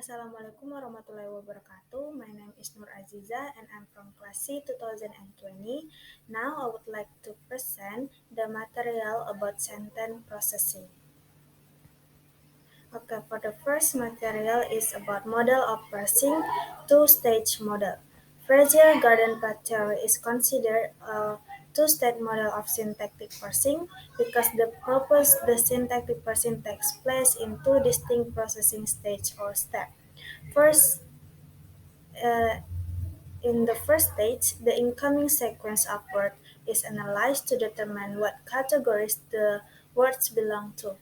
Assalamualaikum warahmatullahi wabarakatuh. My name is Noor Azizah and I'm from class C 2020. Now I would like to present the material about sentence processing. Okay, for the first material is about model of parsing, two-stage model. Fragile garden path theory is considered a two-stage model of syntactic parsing because the syntactic parsing takes place in two distinct processing stages or steps. First, uh, in the first stage, the incoming sequence of words is analyzed to determine what categories the words belong to,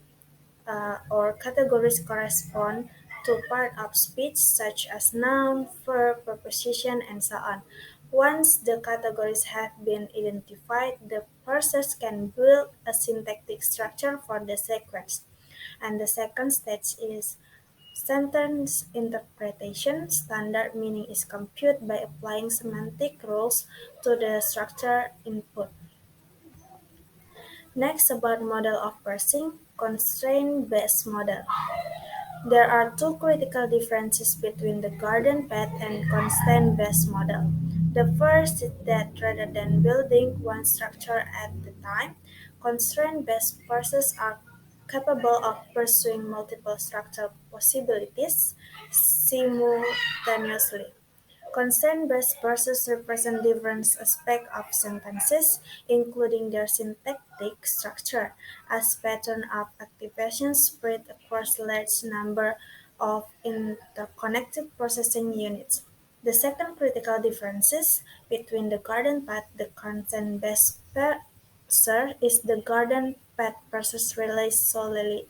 or categories correspond to part of speech such as noun, verb, preposition, and so on. Once the categories have been identified, the parsers can build a syntactic structure for the sequence. And the second stage is sentence interpretation. Standard meaning is computed by applying semantic rules to the structure input. Next, about model of parsing, constraint-based model. There are two critical differences between the garden path and constraint-based model. The first is that rather than building one structure at a time, constraint-based parsers are capable of pursuing multiple structure possibilities simultaneously. Constraint-based processes represent different aspects of sentences, including their syntactic structure, as pattern of activation spread across a large number of interconnected processing units. The second critical difference between the garden path and the constraint-based parser is the garden path process relies solely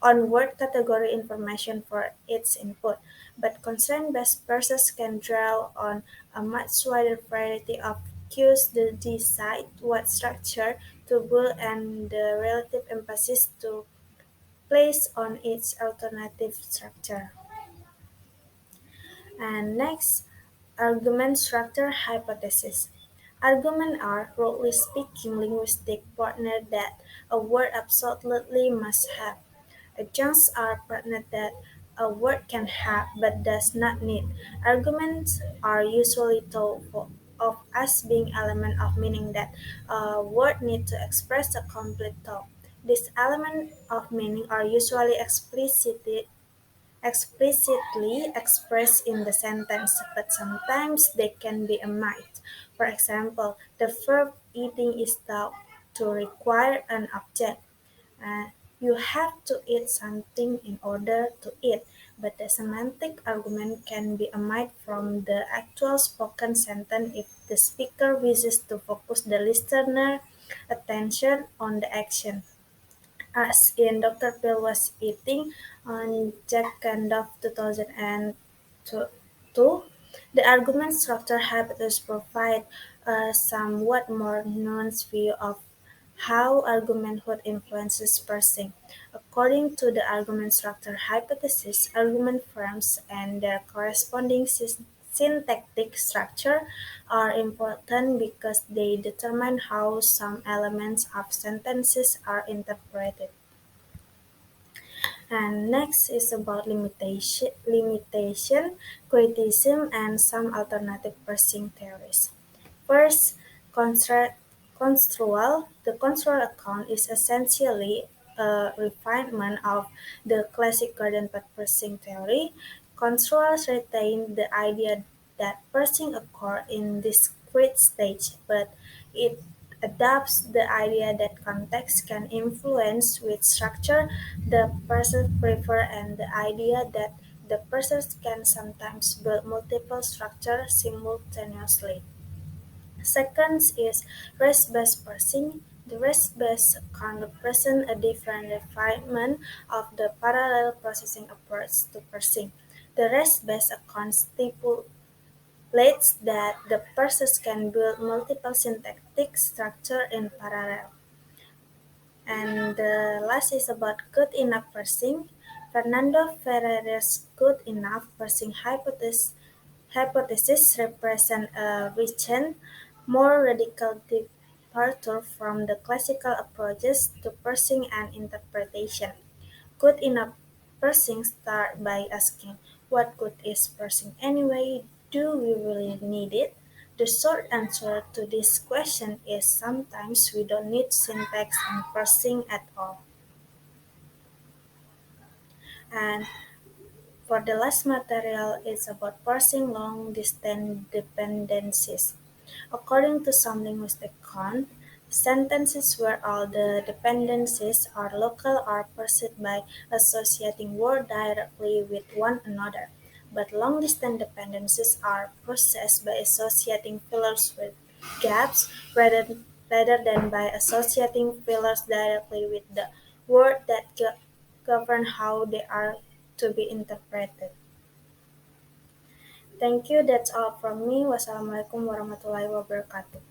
on word category information for its input, but constraint-based parsers can draw on a much wider variety of cues to decide what structure to build and the relative emphasis to place on each alternative structure. And next, argument structure hypothesis. Arguments are, broadly speaking, linguistic partners that a word absolutely must have. Adjuncts are partners that a word can have but does not need. Arguments are usually thought of as being elements of meaning that a word needs to express a complete thought. These elements of meaning are usually explicitly expressed in the sentence, but sometimes they can be omitted. For example, the verb eating is thought to require an object. Uh, you have to eat something in order to eat, but the semantic argument can be omitted from the actual spoken sentence if the speaker wishes to focus the listener attention on the action. As in Doctor Phil was eating on Jack of 2002, the argument structure hypothesis provide a somewhat more nuanced view of how argumenthood influences parsing. According to the argument structure hypothesis, argument forms and their corresponding syntactic structure are important because they determine how some elements of sentences are interpreted. And next is about limitation, criticism, and some alternative parsing theories. First, construal. The construal account is essentially a refinement of the classic garden path parsing theory. Construals retain the idea that parsing occurs in discrete stage, but it adopts the idea that context can influence which structure the parser prefer and the idea that the parsers can sometimes build multiple structures simultaneously. Second is rest-based parsing. The rest-based account represents a different refinement of the parallel processing approach to parsing. The rest-based account stipulates that the parsers can build multiple syntactic structures in parallel. And the last is about good enough parsing. Fernando Ferrer's good enough parsing hypothesis represents a recent, more radical departure from the classical approaches to parsing and interpretation. Good enough Parsing start by asking, what good is parsing anyway? Do we really need it? The short answer to this question is sometimes we don't need syntax and parsing at all. And for the last material is about parsing long-distance dependencies. According to some linguistic count, sentences where all the dependencies are local are parsed by associating words directly with one another, but long-distance dependencies are processed by associating fillers with gaps rather than by associating fillers directly with the word that govern how they are to be interpreted. Thank you. That's all from me. Wassalamualaikum warahmatullahi wabarakatuh.